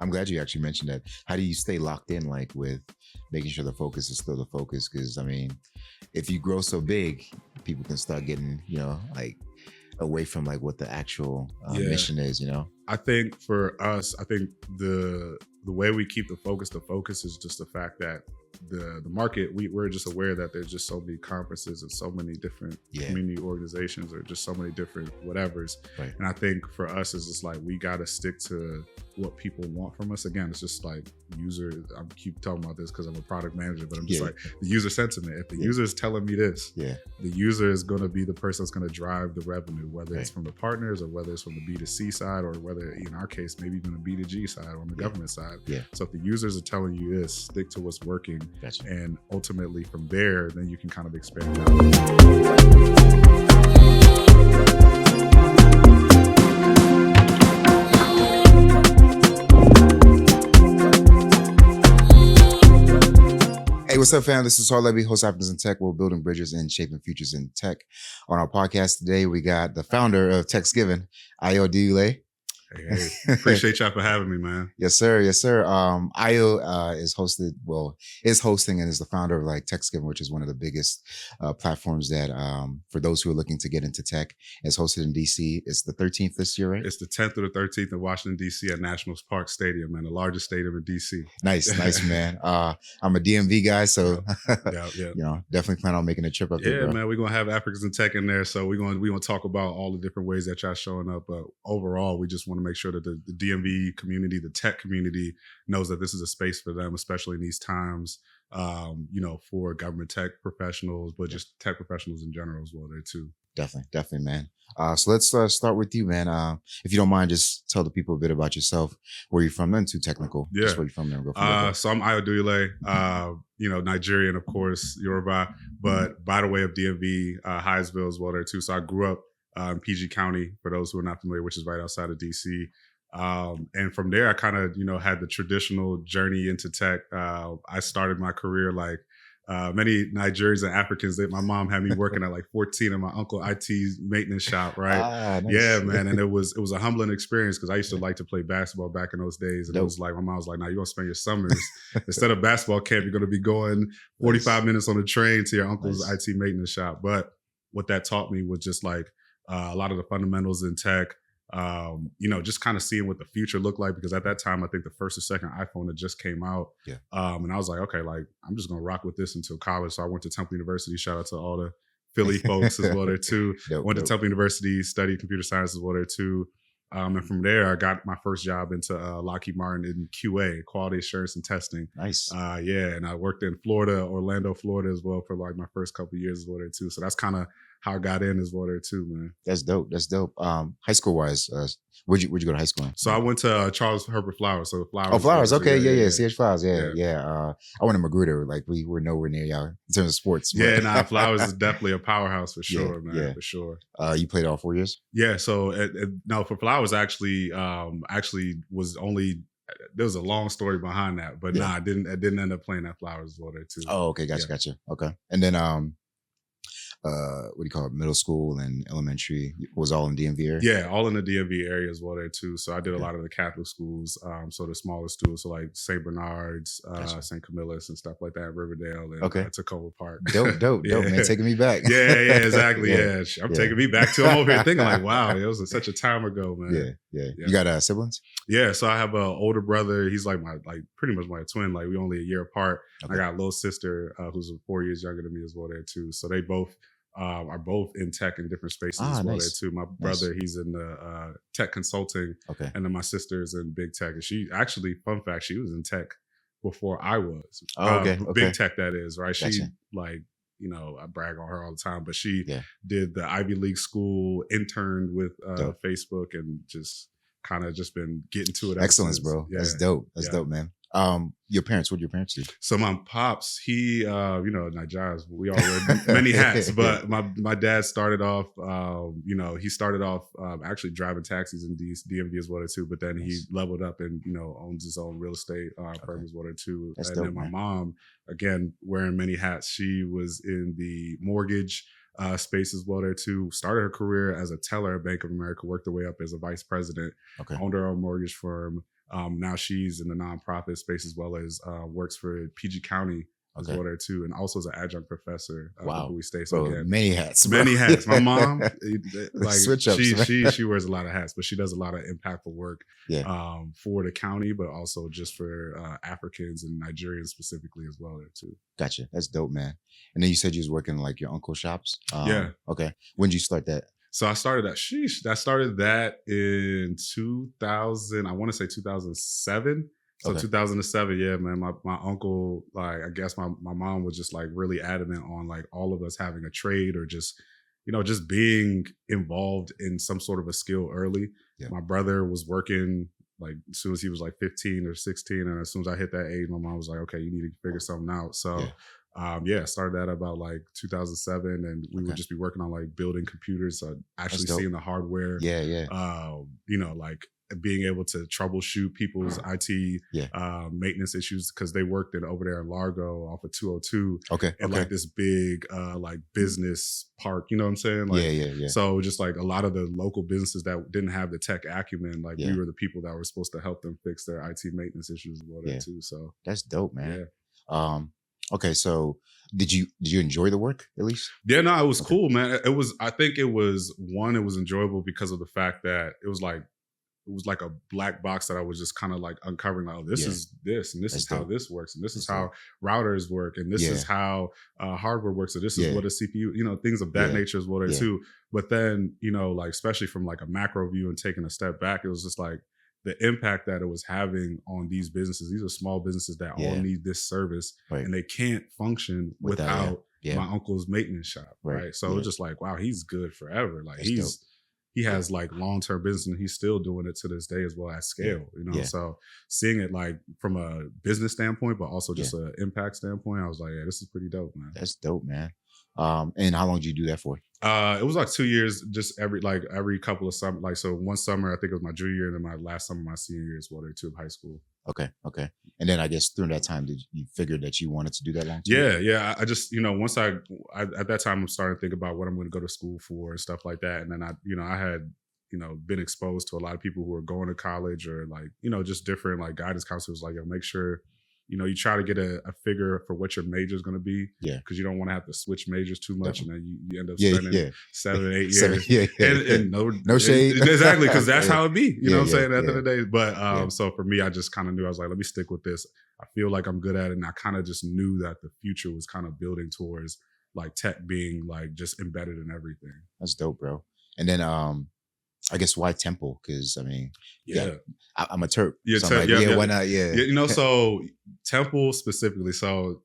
I'm glad you actually mentioned that. How do you stay locked in, like with making sure the focus is still the focus? Because I mean, if you grow so big, people can start getting, like away from like what the actual mission is. I think for us, the way we keep the focus is just the fact that the market, we're just aware that there's just so many conferences and so many different community organizations or just so many different whatevers. Right. And I think for us, it's just like we got to stick to what people want from us. Again, it's just like user, I keep talking about this because I'm a product manager, but I'm just like the user sentiment. If the user is telling me this, the user is going to be the person that's going to drive the revenue, whether it's from the partners or whether it's from the B2C side or whether in our case, maybe even the B2G side or on the government side. So if the users are telling you this, stick to what's working. Gotcha. And ultimately from there, then you can kind of expand out. Hey, what's up, fam? This is Saul Levy, host of Happiness in Tech. We're building bridges and shaping futures in tech. On our podcast today, we got the founder of Techsgiving, Duyile. Hey, appreciate y'all for having me, man. Yes, sir. Yes, sir. Io is hosting and is the founder of like Techsgiving, which is one of the biggest platforms that for those who are looking to get into tech. It's hosted in DC. It's the 13th this year, right? It's the 10th through the 13th in Washington, DC at Nationals Park Stadium, man, the largest stadium in DC. Nice, man. I'm a DMV guy, so definitely plan on making a trip up there. Yeah, man, we're gonna have Africans in tech in there, so we're gonna talk about all the different ways that y'all showing up. But overall, we just want to make sure that the DMV community, the tech community, knows that this is a space for them, especially in these times. For government tech professionals, but just tech professionals in general as well there too. Definitely, man. So let's start with you, man. If you don't mind, just tell the people a bit about yourself, where you're from, not too technical. Yeah. Just where you're from there. Go from so I'm Duyile, Nigerian, of course, Yoruba, but by the way of DMV, Hyattsville as well there too. So I grew up in PG County, for those who are not familiar, which is right outside of DC. And from there, I kind of, had the traditional journey into tech. I started my career like many Nigerians and Africans. My mom had me working at like 14 in my uncle IT's maintenance shop, right? Nice. Yeah, man. And it was a humbling experience because I used to like to play basketball back in those days. And it was like, my mom was like, "Now you're going to spend your summers, instead of basketball camp, you're going to be going 45 minutes on the train to your uncle's IT maintenance shop." But what that taught me was just like a lot of the fundamentals in tech, just kind of seeing what the future looked like, because at that time, I think the first or second iPhone had just came out. And I was like, okay, like I'm just going to rock with this until college. So I went to Temple University. Shout out to all the Philly folks as well there too. Went to Temple University, studied computer science as well there too. And from there, I got my first job into Lockheed Martin in QA, quality assurance and testing. Nice. And I worked in Florida, Orlando, Florida as well for like my first couple of years as well there too. So that's kind of how I got in as well there too, man. That's dope. High school wise, where'd you go to high school in? So I went to Charles Herbert Flowers. So Flowers. Oh, Flowers. Okay. Yeah. CH Flowers. Yeah. I went to Magruder. Like we were nowhere near y'all in terms of sports. But. Flowers is definitely a powerhouse for sure, man. Yeah. For sure. You played all 4 years? Yeah. So no, for Flowers actually was only. There was a long story behind that, but I didn't end up playing at Flowers as well there too. Oh, okay. Gotcha. Okay. And then what do you call it? Middle school and elementary was all in DMV area? Yeah, all in the DMV area as well there too. So I did a lot of the Catholic schools. So the smaller schools, so like St. Bernard's, St. Camillus and stuff like that, Riverdale and Tacoma Park. Dope, man. Taking me back. Yeah, exactly. I'm taking me back too. I'm over here thinking like, wow, it was such a time ago, man. Yeah. You got siblings? Yeah, so I have an older brother. He's like pretty much my twin. Like we only a year apart. I got a little sister who's 4 years younger than me as well there too. So they both are both in tech in different spaces as well there too. My brother, he's in the tech consulting, and then my sister's in big tech. And she actually, fun fact, she was in tech before I was. Big tech, that is, right? Gotcha. She I brag on her all the time, but she did the Ivy League school, interned with Facebook, and just kind of just been getting to it. Excellence, bro. Yeah. That's dope. That's dope, man. Your parents, what did your parents do? So my pops, he, Nigerians, we all wear many hats, but my dad started off, he started off actually driving taxis in DMV as well too, but then he leveled up and, owns his own real estate firm as well too. That's and dope, then my man. mom, again, wearing many hats, she was in the mortgage space as well there too. Started her career as a teller at Bank of America, worked her way up as a vice president, owned her own mortgage firm. Now she's in the nonprofit space as well as works for PG County as well there too, and also as an adjunct professor. Wow, we stay. So again, many hats, bro. Many hats. My mom, like Switch ups, she wears a lot of hats, but she does a lot of impactful work for the county, but also just for Africans and Nigerians specifically as well there too. Gotcha. That's dope, man. And then you said you was working in like your uncle's shops. Yeah. Okay. When did you start that? So I started that. I started that in 2000. I want to say 2007. So 2007, yeah, man. My uncle, like, I guess my mom was just like really adamant on like all of us having a trade or just, just being involved in some sort of a skill early. Yeah. My brother was working like as soon as he was like 15 or 16, and as soon as I hit that age, my mom was like, "Okay, you need to figure something out." So. I started that about like 2007, and we would just be working on like building computers, actually seeing the hardware. Like being able to troubleshoot people's IT maintenance issues because they worked over there in Largo off of 202. Like this big like business park, you know what I'm saying? Like, So just like a lot of the local businesses that didn't have the tech acumen, like we were the people that were supposed to help them fix their IT maintenance issues as well there too. So that's dope, man. Okay, so did you enjoy the work at least? Yeah, no, it was cool, man. I think it was enjoyable because of the fact that it was like a black box that I was just kind of like uncovering, like, oh, this is this, and this is how this works, and this is how routers work, and this is how hardware works, so this is what a CPU, things of that nature as well there too. But then, like especially from like a macro view and taking a step back, it was just like the impact that it was having on these businesses. These are small businesses that all need this service, and they can't function without my uncle's maintenance shop, right? So it was just like, wow, he's good forever. Like he has like long-term business, and he's still doing it to this day as well at scale, So seeing it like from a business standpoint, but also just an impact standpoint, I was like, yeah, this is pretty dope, man. That's dope, man. And how long did you do that for? It was like 2 years, just every couple of summer. Like, so one summer, I think it was my junior year, and then my last summer, my senior year as well, there too, of high school. Okay. And then I guess during that time, did you figure that you wanted to do that long term? Yeah. I just, once I at that time, I'm starting to think about what I'm going to go to school for and stuff like that. And then I had, been exposed to a lot of people who are going to college or like, just different like guidance counselors, like, make sure, you try to get a figure for what your major is going to be. Yeah. Because you don't want to have to switch majors too much. Definitely. And then you end up spending 7 or 8 years. And no shade. Exactly. Because that's how it be. You know what I'm saying? At the end of the day. But so for me, I just kind of knew, I was like, let me stick with this. I feel like I'm good at it. And I kind of just knew that the future was kind of building towards like tech being like just embedded in everything. That's dope, bro. And then, I guess why Temple? Because I mean, I'm a Terp. So why not? So Temple specifically. So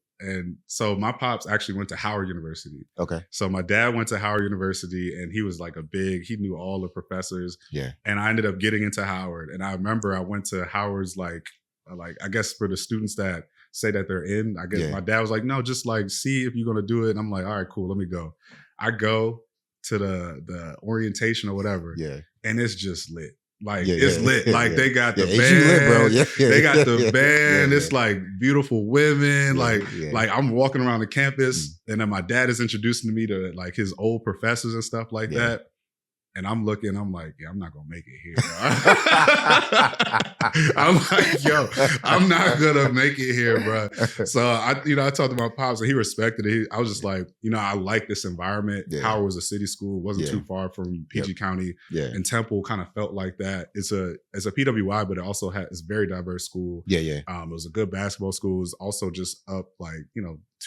my pops actually went to Howard University. Okay. So my dad went to Howard University, and he was like he knew all the professors. Yeah. And I ended up getting into Howard, and I remember I went to Howard's like I guess for the students that say that they're in. I guess my dad was like, no, just like see if you're gonna do it. And I'm like, all right, cool, let me go. I go to the orientation or whatever. Yeah. And it's just lit. Like it's lit. Like they got the band. Lit, bro. They got the band. It's like beautiful women. Like I'm walking around the campus, and then my dad is introducing me to like his old professors and stuff like that. And I'm looking, I'm like, I'm not gonna make it here. I'm like, I'm not gonna make it here, bro. So I talked to my pops, and he respected it. I was just like, I like this environment. Howard was a city school, wasn't too far from PG County. Yeah. And Temple kind of felt like that. It's a PWI, but it also it's a very diverse school. It was a good basketball school. It was also just up like,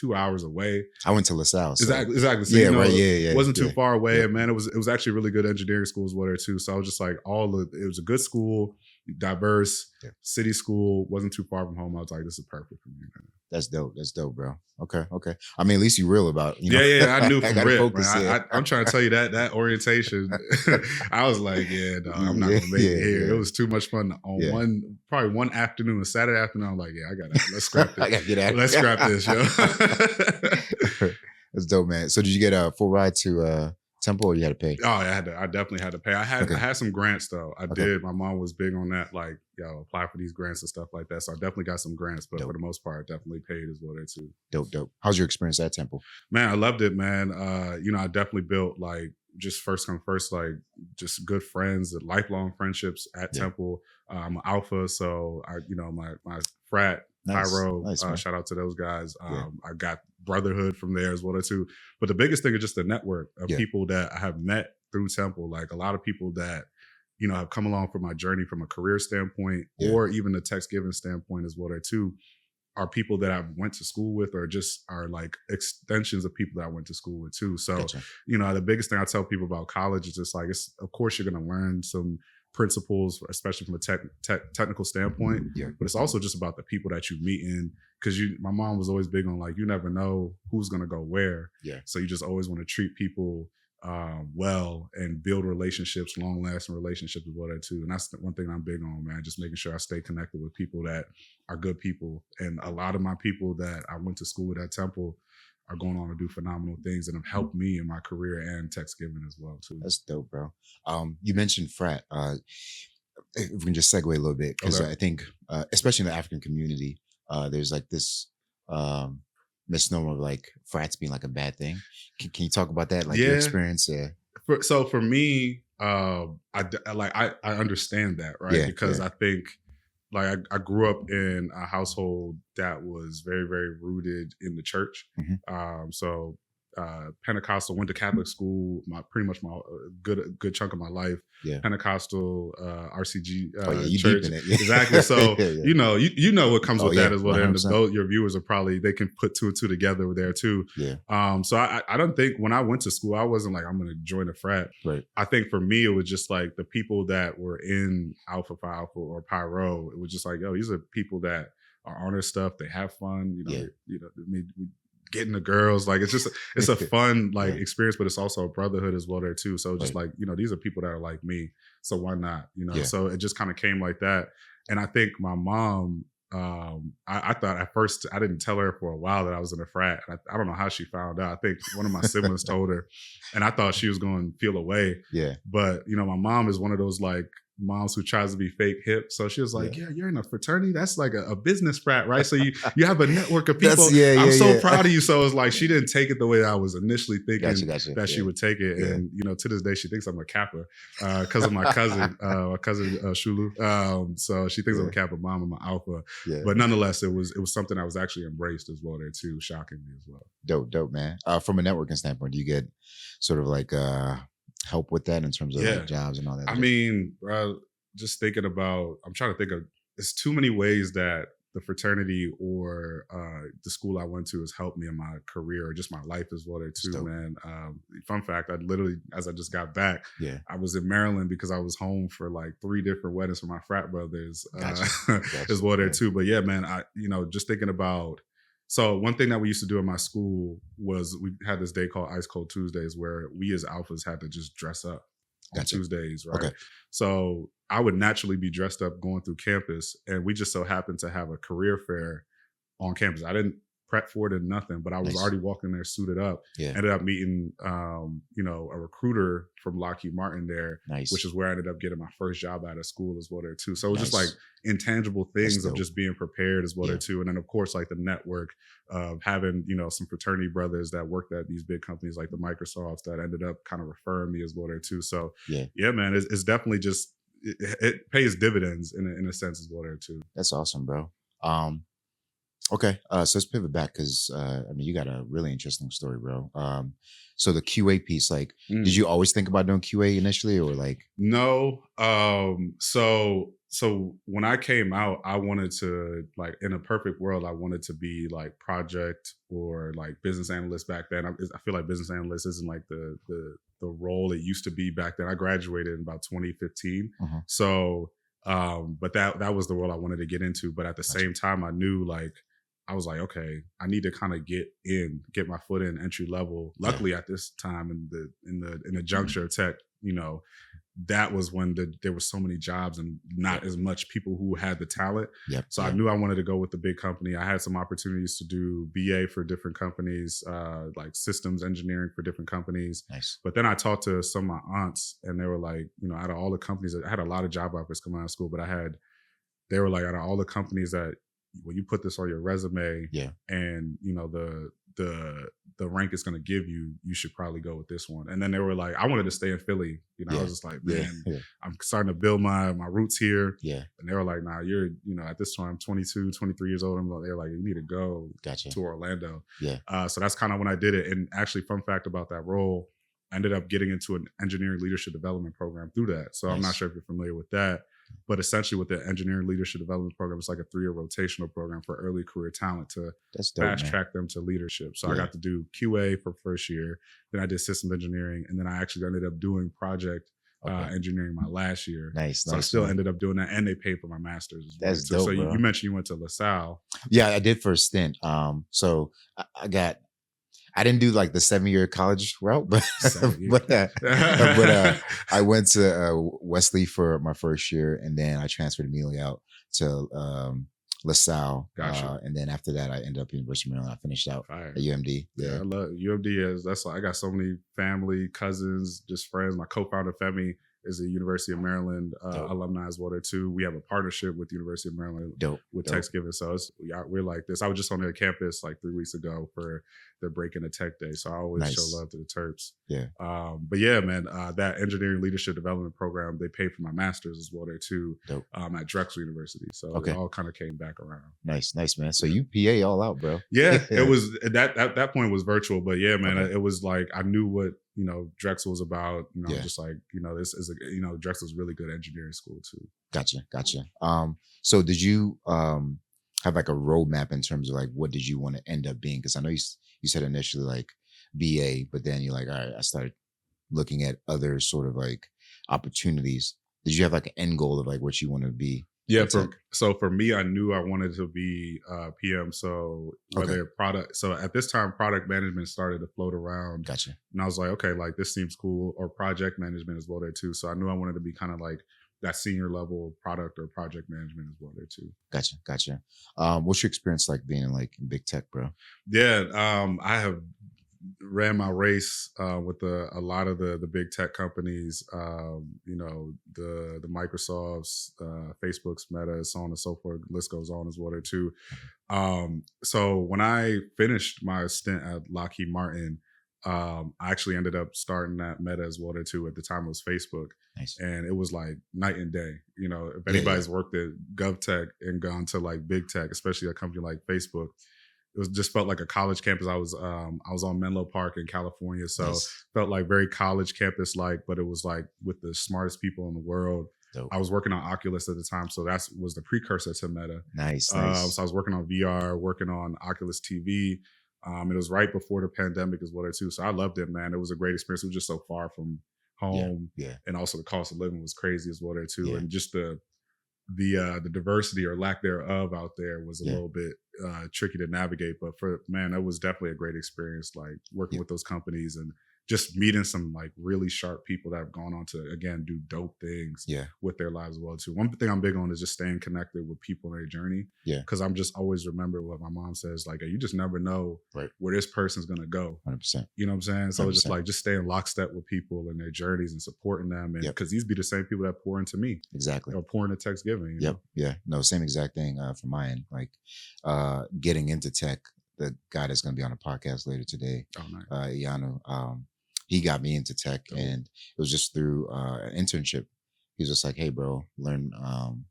2 hours away. I went to LaSalle. So. Exactly. So, it wasn't too far away. And man, it was actually really good engineering schools there too. So I was just like, it was a good school, diverse, city school, wasn't too far from home. I was like, this is perfect for me, man. That's dope, bro. Okay. I mean, at least you real about it. I knew from rip, man. I'm trying to tell you that orientation, I was like, I'm not gonna make it here. It was too much fun on one afternoon, a Saturday afternoon. I'm like, let's scrap this. I gotta get out. Let's scrap this, yo. That's dope, man. So did you get a full ride to Temple, or you had to pay? Oh, I definitely had to pay. I had some grants though. I did. My mom was big on that, like, apply for these grants and stuff like that. So I definitely got some grants, but for the most part, I definitely paid as well there too. Dope. How's your experience at Temple? Man, I loved it, man. I definitely built like just first come first, like just good friends, lifelong friendships at Temple. I'm an alpha, so my frat, Pyro, shout out to those guys. I got brotherhood from there as well too. But the biggest thing is just the network of people that I have met through Temple. Like a lot of people that have come along for my journey from a career standpoint, or even the Techsgiving standpoint as well too, are people that I went to school with, or just are like extensions of people that I went to school with too. So, the biggest thing I tell people about college is just like, of course you're going to learn some principles, especially from a technical standpoint, but it's also just about the people that you meet in. Cause my mom was always big on like, you never know who's going to go where. So you just always want to treat people well and build relationships, long lasting relationships with that too. And that's the one thing I'm big on, man, just making sure I stay connected with people that are good people. And a lot of my people that I went to school with at Temple are going on to do phenomenal things and have helped me in my career and Techsgiving as well too. That's dope, bro. You mentioned frat. If we can just segue a little bit, because I think, especially in the African community, there's like this misnomer of like frats being like a bad thing. Can you talk about that, like your experience? So for me, I understand that, right? Because I think like I grew up in a household that was very, very rooted in the church. So Pentecostal, went to Catholic school, pretty much my good chunk of my life. Pentecostal, RCG church. Deep in it. Exactly. So you know what comes with that as well. 100%. And your viewers they can put two and two together there too. So I don't think when I went to school, I wasn't like, I'm going to join a frat. Right. I think for me, it was just like the people that were in Alpha Phi Alpha or Pyro. It was just like, these are people that are on their stuff. They have fun. We getting the girls, like it's a fun like experience, but it's also a brotherhood as well there too. So just like, these are people that are like me, so why not, so it just kind of came like that. And I think my mom, I thought at first, I didn't tell her for a while that I was in a frat. I don't know how she found out. I think one of my siblings told her, and I thought she was going to feel away. But my mom is one of those like moms who tries to be fake hip. So she was like, you're in a fraternity? That's like a business frat, right? So you have a network of people. I'm so proud of you. So it's like, she didn't take it the way I was initially thinking that she would take it. And, to this day, she thinks I'm a Kappa because of my cousin, Shulu. So she thinks I'm a Kappa mom, I'm an Alpha. But nonetheless, it was something I was actually embraced as well there too, shockingly as well. Dope, man. From a networking standpoint, do you get sort of like help with that in terms of like jobs and all that? I mean, just thinking about, I'm trying to think of, it's too many ways that the fraternity or the school I went to has helped me in my career or just my life as well there too, man. Fun fact, I literally, as I just got back, I was in Maryland because I was home for like 3 different weddings for my frat brothers as well there too. But yeah, man, I just thinking about, so one thing that we used to do in my school was we had this day called Ice Cold Tuesdays where we as alphas had to just dress up on Tuesdays, right? So I would naturally be dressed up going through campus, and we just so happened to have a career fair on campus. I didn't prep for it and nothing, but I was already walking there suited up. Ended up meeting a recruiter from Lockheed Martin there, which is where I ended up getting my first job out of school as well there too. So it was just like intangible things of just being prepared as well there too. And then of course like the network of having some fraternity brothers that worked at these big companies like the Microsofts that ended up kind of referring me as well there too. So yeah man, it's definitely just it pays dividends in a sense as well there too. That's awesome, bro. Okay, so let's pivot back because you got a really interesting story, bro. So the QA piece, like, did you always think about doing QA initially, or like? No. So when I came out, I wanted to, like, in a perfect world, I wanted to be like project or like business analyst back then. I feel like business analyst isn't like the role it used to be back then. I graduated in about 2015, so but that was the role I wanted to get into. But at the same time, I knew like. I was like, okay, I need to kind of get my foot in entry level. Luckily, at this time in the juncture of tech, that was when there were so many jobs and not as much people who had the talent. So I Yep. knew I wanted to go with the big company. I had some opportunities to do BA for different companies, like systems engineering for different companies. Nice. But then I talked to some of my aunts, and they were like, out of all the companies, I had a lot of job offers coming out of school, but they were like, out of all the companies that when you put this on your resume, and the rank it's going to give you, you should probably go with this one. And then they were like, I wanted to stay in Philly. I was just like, man, I'm starting to build my roots here. And they were like, nah, you're, at this time, I'm 22, 23 years old. They're like, you need to go to Orlando. So that's kind of when I did it. And actually, fun fact about that role, I ended up getting into an engineering leadership development program through that. So I'm not sure if you're familiar with that. But essentially with the engineering leadership development program, it's like a 3-year rotational program for early career talent to fast track them to leadership. So I got to do QA for first year. Then I did systems engineering. And then I actually ended up doing project engineering my last year. So I still ended up doing that. And they paid for my master's as well. That's dope, so bro. You mentioned you went to LaSalle. Yeah, I did for a stint. So I didn't do like the 7-year college route, but I went to Wesley for my first year, and then I transferred immediately out to LaSalle. And then after that, I ended up at University of Maryland. I finished out at UMD. Yeah, I love UMD. I got so many family, cousins, just friends. My co-founder Femi is a University of Maryland alumni as well there too. We have a partnership with the University of Maryland with Techsgiving. So we're like this. I was just on their campus like 3 weeks ago for their break in the tech day. So I always show love to the Terps. But yeah, man, that engineering leadership development program, they paid for my master's as well there too at Drexel University. So it all kind of came back around. Nice, man. So you PA all out, bro. Yeah, it was at that point was virtual, but yeah, man, it was like I knew what Drexel was about. Just like this is Drexel's really good engineering school too. Gotcha. So did you have like a roadmap in terms of like what did you want to end up being? Because I know you said initially like BA, but then you're like, all right, I started looking at other sort of like opportunities. Did you have like an end goal of like what you want to be? Yeah, so for me, I knew I wanted to be PM. So product, so at this time, product management started to float around. Gotcha. And I was like, okay, like this seems cool. Or project management as well there too. So I knew I wanted to be kind of like that senior level product or project management as well there too. Gotcha. What's your experience like being in big tech, bro? Yeah, I have ran my race with a lot of the big tech companies, the Microsofts, Facebook's, Meta, so on and so forth. List goes on as well there too. So when I finished my stint at Lockheed Martin, I actually ended up starting at Meta as well there too. At the time it was Facebook. Nice. And it was like night and day. If anybody's worked at GovTech and gone to like big tech, especially a company like Facebook, it just felt like a college campus. I was on Menlo Park in California, so felt like very college campus like, but it was like with the smartest people in the world. Dope. I was working on Oculus at the time, so that was the precursor to Meta. Nice. So I was working on VR, working on Oculus TV. It was right before the pandemic as well too. So I loved it, man. It was a great experience. It was just so far from home, and also the cost of living was crazy as well there too, and just the diversity or lack thereof out there was a little bit tricky to navigate. But that was definitely a great experience, like working with those companies and just meeting some like really sharp people that have gone on to, again, do dope things with their lives as well too. One thing I'm big on is just staying connected with people in their journey. Because I'm just always remember what my mom says, like, you just never know where this person's going to go. 100%. You know what I'm saying? So it's just like, just staying lockstep with people and their journeys and supporting them. And because these be the same people that pour into me. Exactly. Or pour into Techsgiving. Yep. Yeah. No, same exact thing from my end. Like getting into tech, the guy that's going to be on the podcast later today, Yanu, he got me into tech, and it was just through an internship. He was just like, hey, bro, learn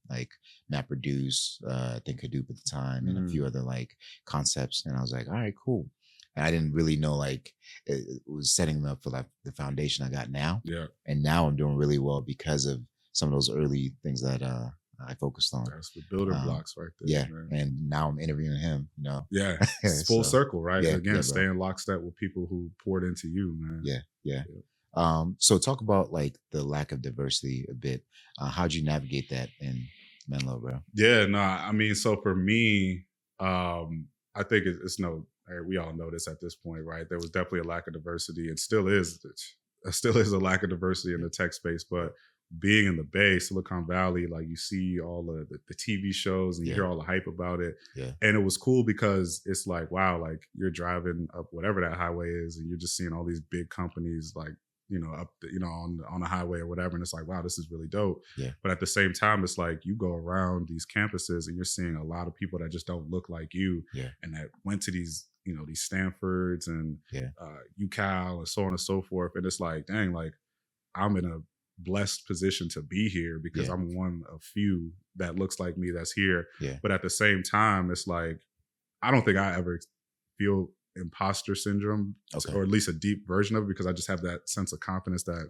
like MapReduce, I think Hadoop at the time, and a few other like concepts. And I was like, all right, cool. And I didn't really know like it was setting me up for like the foundation I got now. Yeah. And now I'm doing really well because of some of those early things that I focused on. That's the building blocks right there. Yeah. Man. And now I'm interviewing him, Yeah. It's full circle, right? Again, staying lockstep with people who poured into you, man. Yeah. So talk about like the lack of diversity a bit. How'd you navigate that in Menlo, bro? Yeah, no, I mean, so for me, I think it's we all know this at this point, right? There was definitely a lack of diversity. It still is a lack of diversity in the tech space, but being in the Bay, Silicon Valley, like you see all the TV shows and you hear all the hype about it. Yeah. And it was cool because it's like, wow, like you're driving up whatever that highway is and you're just seeing all these big companies like, up, on the highway or whatever. And it's like, wow, this is really dope. Yeah. But at the same time, it's like you go around these campuses and you're seeing a lot of people that just don't look like you. Yeah. And that went to these, these Stanfords and Yeah. UCal and so on and so forth. And it's like, dang, like I'm in a blessed position to be here because I'm one of few that looks like me that's here. Yeah. But at the same time, it's like, I don't think I ever feel imposter syndrome, or at least a deep version of it, because I just have that sense of confidence that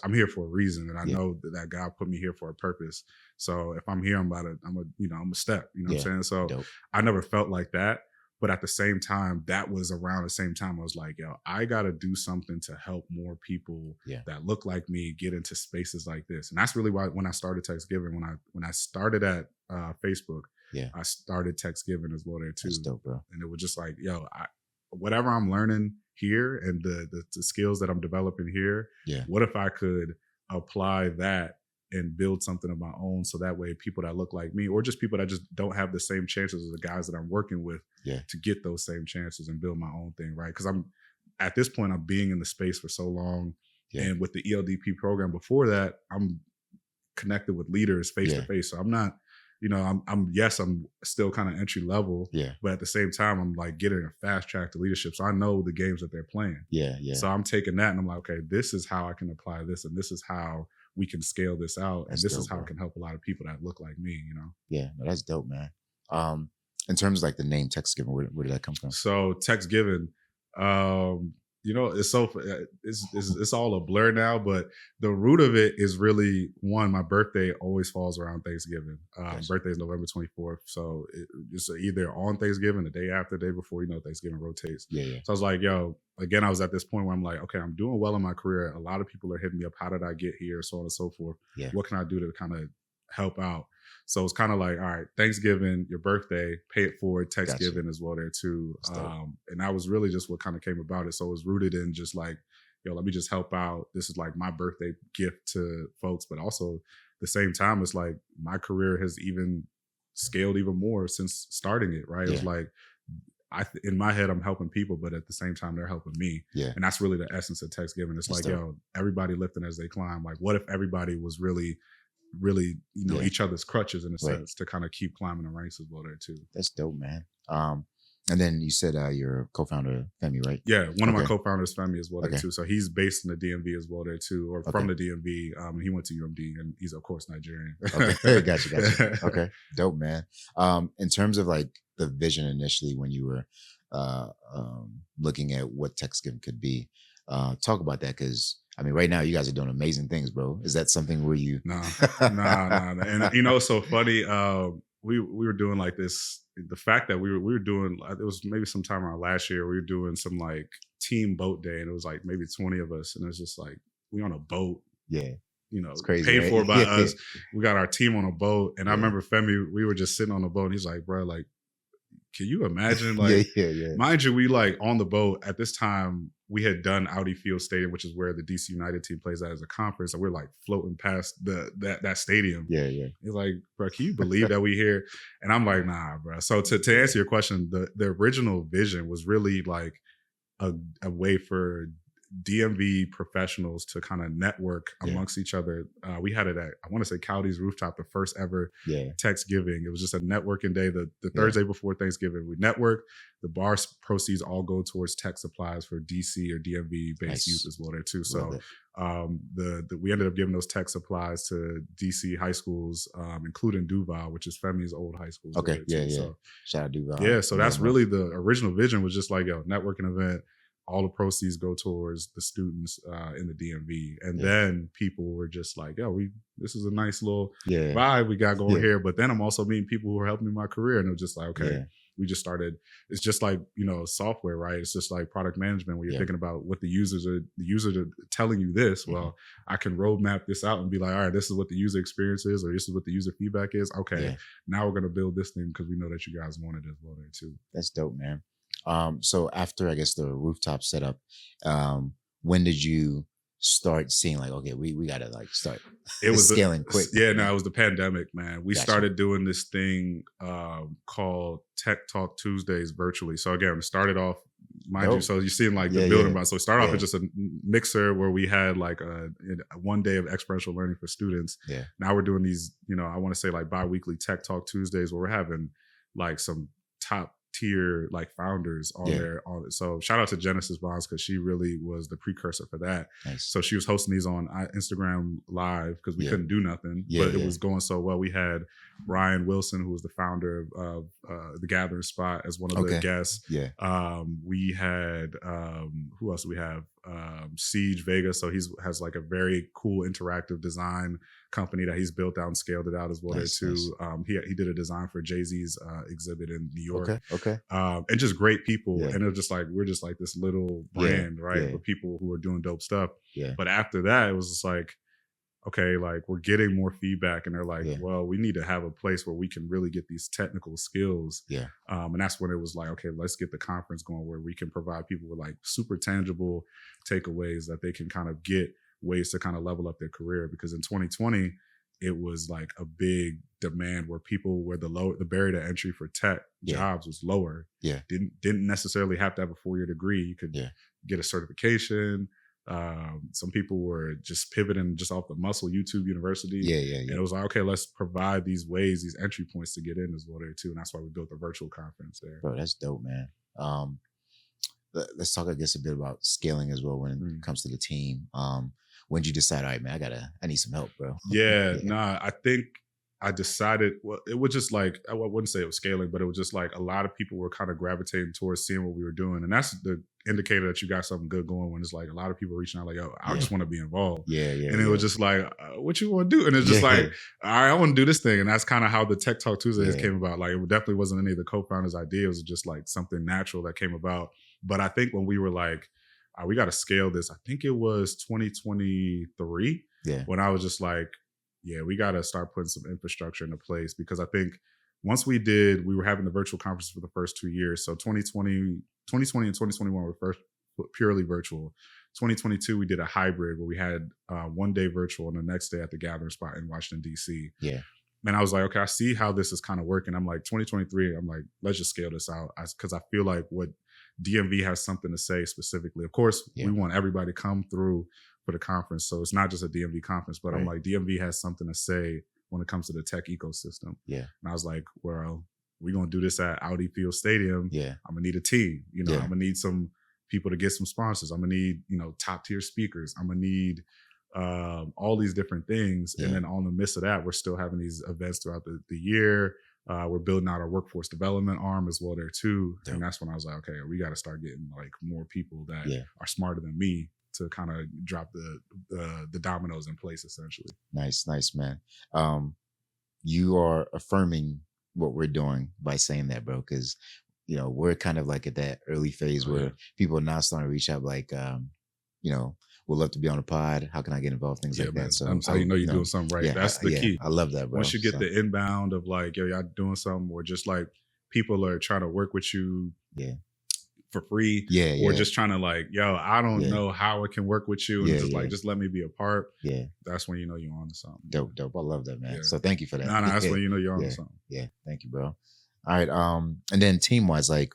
I'm here for a reason, and I know that God put me here for a purpose. So if I'm here, I'm a step. You know what I'm saying? So dope. I never felt like that, but at the same time, that was around the same time. I was like, yo, I got to do something to help more people that look like me get into spaces like this, and that's really why when I started Techsgiving, when I started at Facebook, I started Techsgiving as well there too. That's dope, bro. And it was just like, yo, whatever I'm learning here and the skills that I'm developing here, what if I could apply that and build something of my own, so that way people that look like me or just people that just don't have the same chances as the guys that I'm working with to get those same chances and build my own thing, right? Because I'm at this point, I'm being in the space for so long, and with the ELDP program before that, I'm connected with leaders face to face. So I'm not, I'm still kind of entry level, but at the same time, I'm like getting a fast track to leadership. So I know the games that they're playing. So I'm taking that and I'm like, okay, this is how I can apply this, and this is how we can scale this out, and this is how it can help a lot of people that look like me. Yeah, that's dope, man. In terms of like the name Techsgiving, where did that come from? So Techsgiving, it's all a blur now, but the root of it is really my birthday always falls around Thanksgiving. Birthday is November 24th. So it's either on Thanksgiving, the day after, the day before, Thanksgiving rotates. So I was like, yo, again, I was at this point where I'm like, okay, I'm doing well in my career. A lot of people are hitting me up. How did I get here? So on and so forth. What can I do to kind of help out? So it's kind of like, all right, Thanksgiving, your birthday, pay it forward, Techsgiving as well there too. And that was really just what kind of came about it. So it was rooted in just like, yo, let me just help out. This is like my birthday gift to folks, but also at the same time, it's like my career has even scaled even more since starting it, right? It's like, in my head, I'm helping people, but at the same time, they're helping me. And that's really the essence of Techsgiving. It's like, yo, everybody lifting as they climb. Like, what if everybody was really each other's crutches in a sense to kind of keep climbing the ranks as well there too. That's dope, man. And then you said you're co-founder Femi, right? Yeah, one of my co-founders, Femi, as well there too. So he's based in the DMV as well there too, or from the DMV. He went to UMD, and he's of course Nigerian. Gotcha. Okay, dope, man. In terms of like the vision initially when you were looking at what Techsgiving could be, talk about that, because I mean, right now you guys are doing amazing things, bro. Is that something where you? Nah. And it's so funny. We were doing like this. The fact that we were doing, it was maybe sometime around last year. We were doing some like team boat day, and it was like maybe 20 of us, and it was just like we on a boat. It's crazy, paid for by us. We got our team on a boat, and I remember Femi. We were just sitting on the boat, and he's like, "Bro, like, can you imagine? Like, mind you, we like on the boat at this time." We had done Audi Field Stadium, which is where the DC United team plays at as a conference. And we're like floating past that stadium. He's like, bro, can you believe that we here? And I'm like, nah, bro. So to answer your question, the original vision was really like a way for DMV professionals to kind of network amongst each other. We had it at, I want to say Audi's Rooftop, the first ever Techsgiving. It was just a networking day. The Thursday before Thanksgiving, we network. The bar proceeds all go towards tech supplies for DC or DMV based youth as well there too. So we ended up giving those tech supplies to DC high schools, including Duyile, which is Femi's old high school. So, shout out Duyile. So that's really the original vision, was just like, yo, networking event. All the proceeds go towards the students in the DMV. And then people were just like, yo, this is a nice little vibe we got going here. But then I'm also meeting people who are helping me in my career. And it was just like, okay, we just started. It's just like, software, right? It's just like product management where you're thinking about what the users are telling you this. Well, I can roadmap this out and be like, all right, this is what the user experience is, or this is what the user feedback is. Okay, now we're going to build this thing because we know that you guys wanted it as well there too. That's dope, man. So after, I guess, the rooftop setup, when did you start seeing like, okay, we gotta like start It was scaling quick? it was the pandemic, man. We Gotcha. started doing this thing called Tech Talk Tuesdays virtually. So again, it started off, mind you, so you're seeing like the building block. So it started off with just a mixer where we had like a 1 day of experiential learning for students. Yeah. Now we're doing these, I want to say like bi-weekly Tech Talk Tuesdays where we're having like some top tier like founders on there. So shout out to Genesis Bonds because she really was the precursor for that. Nice. So she was hosting these on Instagram Live because we couldn't do nothing, but it was going so well. We had Ryan Wilson, who was the founder of the Gathering Spot, as one of the guests. Yeah. We had who else do we have? Siege Vega. So has like a very cool interactive design company that he's built out and scaled it out as well there too. He did a design for Jay-Z's exhibit in New York. Okay. And just great people. And it was just like, we're just like this little brand, right? For people who are doing dope stuff. Yeah. But after that, it was just like, okay, like we're getting more feedback and they're like, well, we need to have a place where we can really get these technical skills. Yeah. And that's when it was like, okay, let's get the conference going where we can provide people with like super tangible takeaways that they can kind of get ways to kind of level up their career. Because in 2020, it was like a big demand where people were the barrier to entry for tech jobs was lower. Yeah. Didn't necessarily have to have a 4-year degree. You could get a certification. Some people were just pivoting just off the muscle YouTube University. And it was like, okay, let's provide these ways, these entry points to get in as well there too. And that's why we built the virtual conference there. Bro, that's dope, man. Let's talk, I guess, a bit about scaling as well when it comes to the team. When did you decide, all right, man, I need some help, bro? I think I decided, well, it was just like, I wouldn't say it was scaling, but it was just like a lot of people were kind of gravitating towards seeing what we were doing. And that's the indicator that you got something good going when it's like a lot of people reaching out like, yo, I just want to be involved. And it was just like, what you want to do? And it's just like, all right, I want to do this thing. And that's kind of how the Tech Talk Tuesdays came about. Like, it definitely wasn't any of the co-founders' idea. It was just like something natural that came about. But I think when we were like, we got to scale this, I think it was 2023 when I was just like, we got to start putting some infrastructure into place. Because I think once we were having the virtual conference for the first 2 years. So 2020 and 2021 were first purely virtual. 2022, we did a hybrid where we had 1 day virtual and the next day at the Gathering Spot in Washington, D.C. And I was like, okay, I see how this is kind of working. I'm like, 2023, I'm like, let's just scale this out. Because I feel like what DMV has something to say specifically. Of course, we want everybody to come through for the conference. So it's not just a DMV conference, but I'm like, DMV has something to say when it comes to the tech ecosystem. And I was like, well, we're going to do this at Audi Field Stadium. I'm going to need a team. I'm going to need some people to get some sponsors. I'm going to need, top tier speakers. I'm going to need all these different things. And then on the midst of that, we're still having these events throughout the year. We're building out our workforce development arm as well there too. And that's when I was like, okay, we got to start getting like more people that are smarter than me to kind of drop the dominoes in place essentially. Nice, man. You are affirming what we're doing by saying that, bro, because we're kind of like at that early phase where people are now starting to reach out like, we'd love to be on a pod. How can I get involved? Things like that. So that's how you're doing something right. That's the key. I love that, bro. Once you get the inbound of like, yo, y'all doing something, or just like people are trying to work with you for free, or just trying to like, yo, I don't know how it can work with you, and like, just let me be a part. That's when you're on to something. Dope. I love that, man. So thank you for that. No, that's when you're on to something. Thank you, bro. All right. And then team wise, like,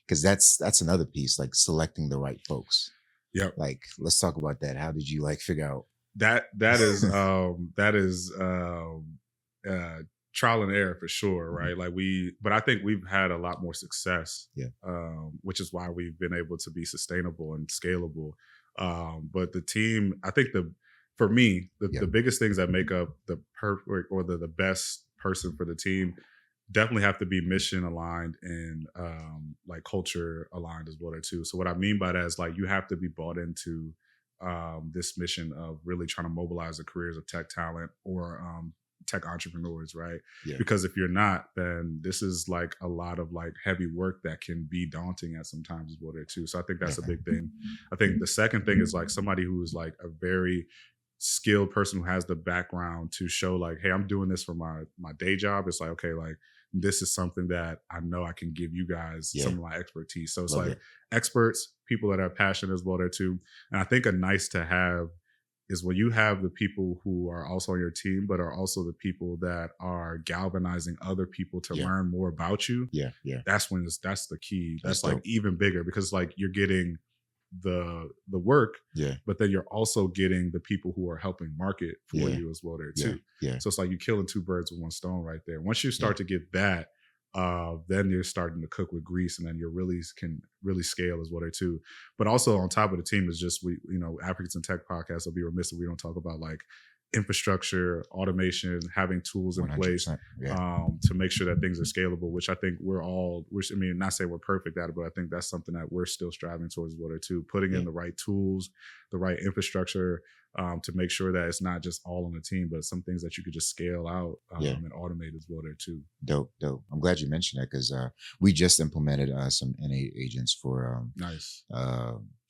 because that's another piece, like selecting the right folks. Like, let's talk about that. How did you like figure out that is trial and error for sure, right? Like but I think we've had a lot more success, which is why we've been able to be sustainable and scalable. But the team, I think for me, the biggest things that make up the perfect or the best person for the team definitely have to be mission aligned and like culture aligned as well there too. So what I mean by that is like, you have to be bought into this mission of really trying to mobilize the careers of tech talent or tech entrepreneurs, right? Because if you're not, then this is like a lot of like heavy work that can be daunting at some times as well there too. So I think that's a big thing. I think the second thing is like somebody who is like a very skilled person who has the background to show like, hey, I'm doing this for my day job. It's like, okay, like this is something that I know I can give you guys some of my expertise. So it's experts, people that are passionate as well there too. And I think a nice to have is when you have the people who are also on your team, but are also the people that are galvanizing other people to learn more about you. Yeah. Yeah. That's the key. That's like dope. even bigger, because like you're getting the work, Yeah. but then you're also getting the people who are helping market for you as well there too. Yeah. So it's like you're killing two birds with one stone right there. Once you start to get that, then you're starting to cook with grease, and then you can really scale as well there too. But also on top of the team is just Africans in Tech podcast will be remiss if we don't talk about like infrastructure, automation, having tools in place to make sure that things are scalable, which I think not saying we're perfect at it, but I think that's something that we're still striving towards as well there too. Putting in the right tools, the right infrastructure, to make sure that it's not just all on the team, but some things that you could just scale out and automate as well there too. Dope. I'm glad you mentioned that, because we just implemented some NA agents for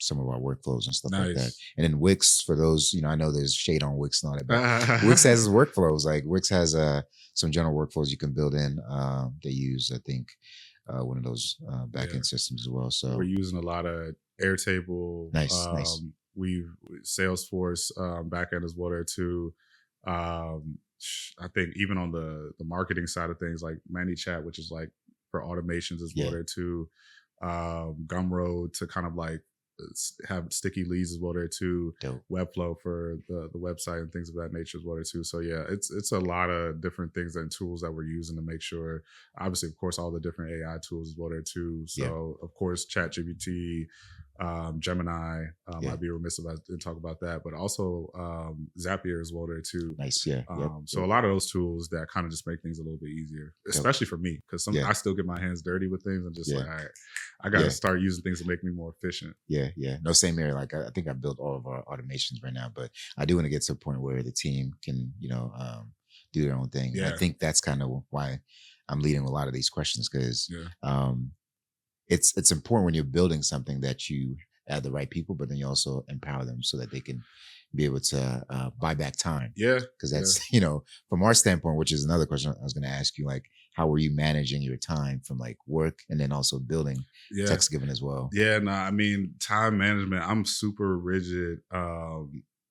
some of our workflows and stuff like that. And then Wix, for those, I know there's shade on Wix and all that, but Wix has workflows. Like Wix has some general workflows you can build in. They use, I think, one of those backend systems as well. So we're using a lot of Airtable. Nice. We've Salesforce backend as well there too. I think even on the marketing side of things, like ManyChat, which is like for automations as well there too. Gumroad to kind of like have sticky leads as well there too. Dope. Webflow for the website and things of that nature as well there too. So yeah, it's a lot of different things and tools that we're using to make sure, obviously, of course, all the different AI tools as well there too. So of course, ChatGPT, Gemini, I'd be remiss if I didn't talk about that, but also Zapier as well there too. Nice. So a lot of those tools that kind of just make things a little bit easier, especially for me, because I still get my hands dirty with things and just like, all right, I got to start using things to make me more efficient. Yeah. No, same here. Like I think I built all of our automations right now, but I do want to get to a point where the team can, do their own thing. Yeah. And I think that's kind of why I'm leading with a lot of these questions, because it's important when you're building something that you add the right people, but then you also empower them so that they can be able to buy back time. Yeah. Because that's, from our standpoint, which is another question I was going to ask you, like, how were you managing your time from like work and then also building Techsgiving as well? Yeah, no, I mean, time management, I'm super rigid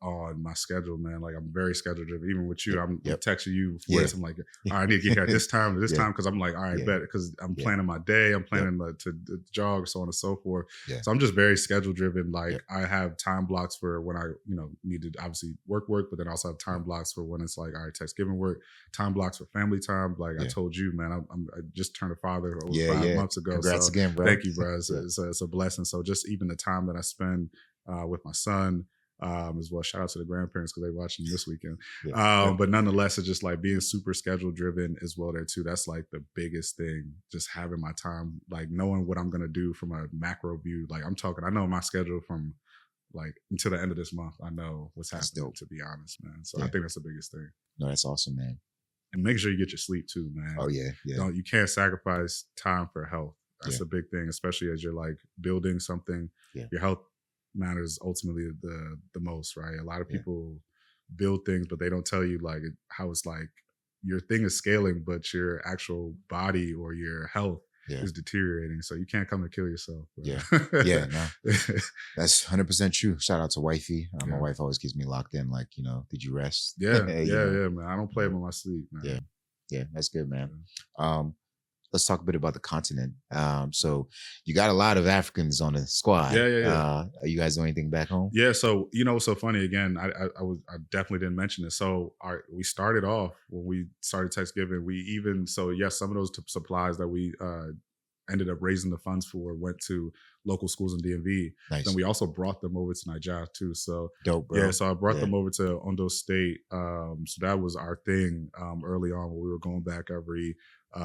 on my schedule, man. Like I'm very schedule driven. Even with you, I'm texting you before this. I'm like, all right, I need to get here at this time, because I'm like, all right, bet, because I'm planning my day, I'm planning to jog, so on and so forth. So I'm just very schedule driven. Like I have time blocks for when I, need to obviously work, but then also have time blocks for when it's like, all right, Techsgiving work, time blocks for family time. Like I told you, man, I just turned a father over 5 months ago. Congrats again, bro. Thank you, bro. It's a blessing. So just even the time that I spend with my son, as well. Shout out to the grandparents because they're watching this weekend. But nonetheless, it's just like being super schedule driven as well there too. That's like the biggest thing. Just having my time, like knowing what I'm gonna do from a macro view. Like I know my schedule from like until the end of this month. I know what's happening, to be honest, man. So I think that's the biggest thing. No, that's awesome, man. And make sure you get your sleep too, man. Oh yeah. You can't sacrifice time for health. That's a big thing, especially as you're like building something. Your health matters ultimately the most, right? A lot of people build things, but they don't tell you like how it's like your thing is scaling, but your actual body or your health is deteriorating. So you can't come and kill yourself. Bro. No, that's 100% true. Shout out to wifey. My wife always keeps me locked in. Like, did you rest? Yeah, man. I don't play with my sleep, man. Yeah, that's good, man. Let's talk a bit about the continent. So you got a lot of Africans on the squad. Are you guys doing anything back home? Yeah. So, what's so funny, again, I definitely didn't mention this. So we started off when we started Techsgiving, some of those supplies that we ended up raising the funds for went to local schools in DMV. Nice. Then we also brought them over to Nigeria too. So dope, bro. Yeah, so I brought them over to Ondo State. So that was our thing early on when we were going back every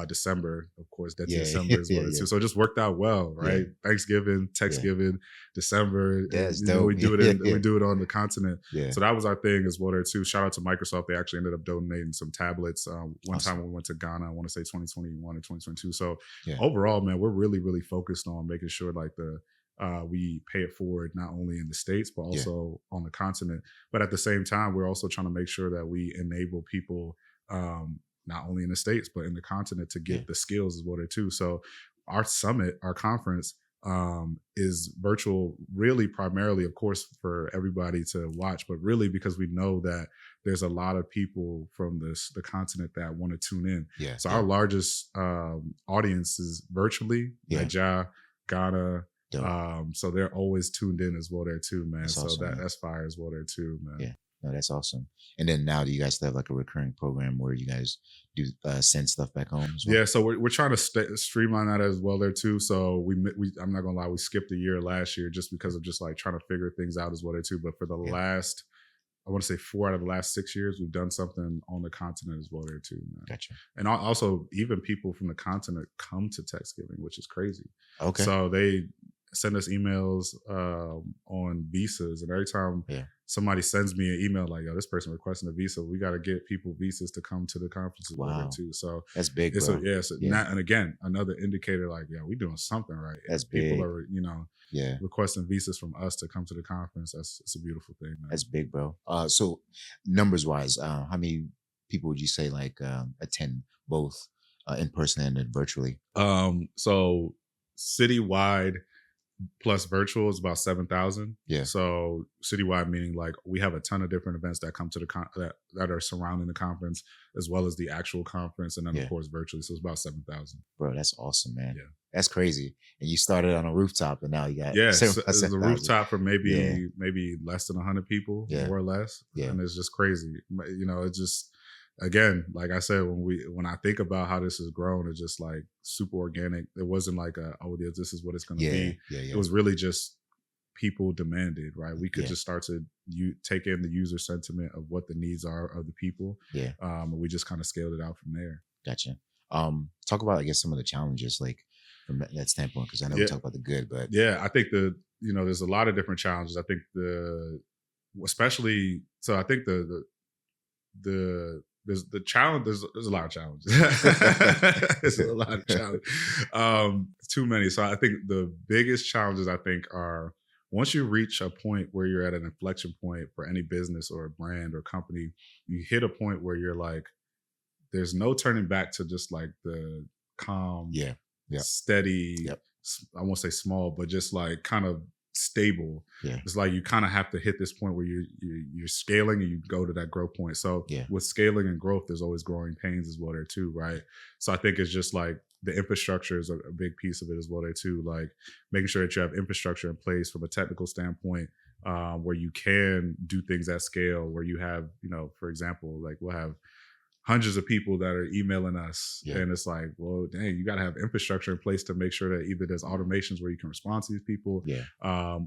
December, of course. That's December as well too. So it just worked out well, right? Thanksgiving, Techsgiving, December. We do it. We do it on the continent. So that was our thing as well there too. Shout out to Microsoft. They actually ended up donating some tablets. One time when we went to Ghana, I want to say 2021 or 2022. So overall, man, we're really, really focused on making sure like we pay it forward not only in the States but also on the continent. But at the same time, we're also trying to make sure that we enable people not only in the States but in the continent to get the skills as well there too. So our summit, our conference, is virtual, really primarily, of course, for everybody to watch, but really because we know that there's a lot of people from the continent that want to tune in. Yeah. So our largest audience is virtually Nigeria, Ghana. Dope. So they're always tuned in as well there too, man. That's so awesome, man. that's fire as well there too, man. Yeah. No, that's awesome. And then now, do you guys still have like a recurring program where you guys do send stuff back home as well? Yeah, so we're trying to streamline that as well there too. So we I'm not gonna lie, we skipped a year last year just because of just like trying to figure things out as well there too. But for the last, I want to say 4 out of the last 6 years, we've done something on the continent as well there too, man. Gotcha. And also, even people from the continent come to Techsgiving, which is crazy. Okay. So they send us emails on visas, and every time somebody sends me an email like, "Yo, this person requesting a visa," we got to get people visas to come to the conferences too. So that's big, it's bro. And again, another indicator like, yeah, we doing something right. That's people big. are requesting visas from us to come to the conference. It's a beautiful thing, man. That's big, bro. So numbers wise, how many people would you say like attend both in person and then virtually? So citywide plus virtual is about 7,000. Yeah. So citywide meaning like we have a ton of different events that come to the that are surrounding the conference, as well as the actual conference, and then of course virtually. So it's about 7,000. Bro, that's awesome, man. Yeah. That's crazy. And you started on a rooftop, and now you got it's a rooftop for maybe less than 100 people, more or less. Yeah. And it's just crazy. It's just, again, like I said, when I think about how this has grown, it's just like super organic. It wasn't like this is what it's going to be. It was really just people demanded, right? We could just start to take in the user sentiment of what the needs are of the people. Yeah. And we just kind of scaled it out from there. Gotcha. Talk about, I guess, some of the challenges, like from that standpoint, because I know we talk about the good, but I think there's a lot of different challenges. I think there's the challenge. There's a lot of challenges. There's a lot of challenges. Too many. So I think the biggest challenges are once you reach a point where you're at an inflection point for any business or a brand or company, you hit a point where you're like, there's no turning back to just like the calm, steady. I won't say small, but just like kind of stable. It's like you kind of have to hit this point where you're scaling and you go to that growth point. So with scaling and growth, there's always growing pains as well there too, right? So I think it's just like the infrastructure is a big piece of it as well there too, like making sure that you have infrastructure in place from a technical standpoint, where you can do things at scale, where you have, for example, like we'll have hundreds of people that are emailing us, and it's like, well, dang, you got to have infrastructure in place to make sure that either there's automations where you can respond to these people,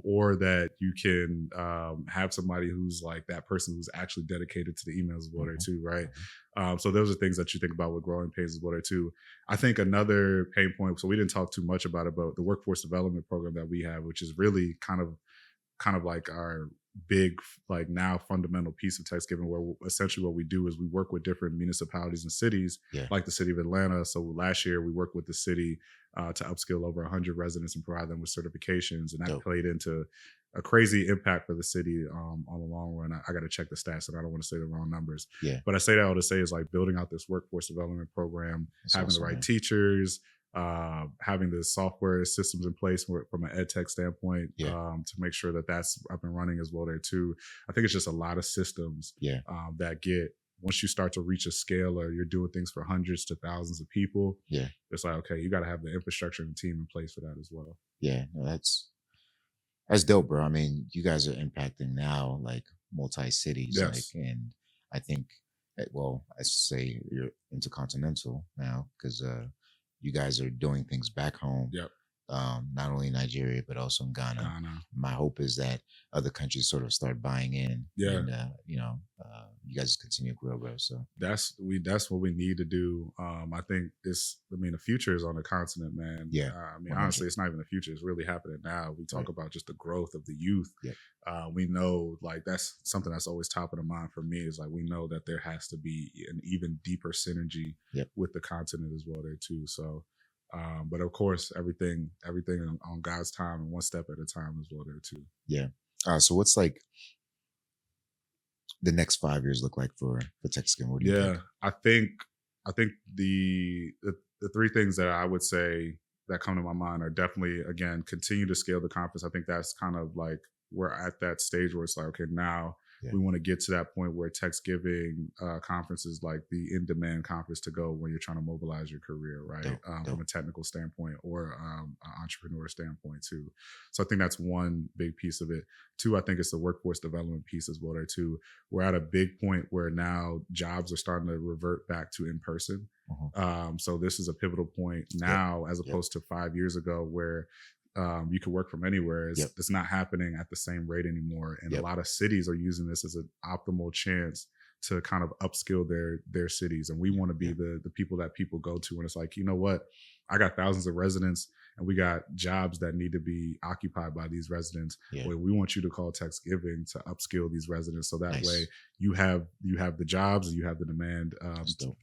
or that you can have somebody who's like that person who's actually dedicated to the emails as well there too, right? So those are things that you think about with growing pains as well there too. I think another pain point, so we didn't talk too much about it, but the workforce development program that we have, which is really kind of like our big, like now fundamental piece of Techsgiving, where essentially what we do is we work with different municipalities and cities, like the city of Atlanta. So last year we worked with the city to upskill over 100 residents and provide them with certifications, and that played into a crazy impact for the city on the long run. I got to check the stats, and I don't want to say the wrong numbers. But I say that all to say is like building out this workforce development program, having the right teachers, having the software systems in place from an ed tech standpoint, to make sure that that's up and running as well there too. I think it's just a lot of systems that get, once you start to reach a scale or you're doing things for hundreds to thousands of people, it's like, okay, you got to have the infrastructure and the team in place for that as well. No, that's dope, bro. I mean, you guys are impacting now like multi-cities, and I think, well, I say you're intercontinental now because you guys are doing things back home, not only in Nigeria but also in Ghana. My hope is that other countries sort of start buying in, and you guys continue to grow, bro. So that's what we need to do. I think the future is on the continent, man. I mean, 100. Honestly, it's not even the future; it's really happening now. We talk about just the growth of the youth. We know, like, that's something that's always top of the mind for me. Is like, we know that there has to be an even deeper synergy with the continent as well there too. So, but of course, everything on God's time and one step at a time as well there too. So what's like the next 5 years look like for Techsgiving? What do you think? I think the three things that I would say that come to my mind are definitely, again, continue to scale the conference. I think that's kind of like we're at that stage where it's like, okay, now we want to get to that point where Techsgiving conference is like the in-demand conference to go when you're trying to mobilize your career, right? From a technical standpoint or an entrepreneur standpoint too. So I think that's one big piece of it. Two, I think it's the workforce development piece as well there too. We're at a big point where now jobs are starting to revert back to in-person. So this is a pivotal point now as opposed to 5 years ago where you can work from anywhere. It's not happening at the same rate anymore. And a lot of cities are using this as an optimal chance to kind of upskill their cities. And we want to be the people that people go to. And it's like, you know what? I got thousands of residents and we got jobs that need to be occupied by these residents. Well, we want you to call Techsgiving to upskill these residents. So that way you have the jobs and you have the demand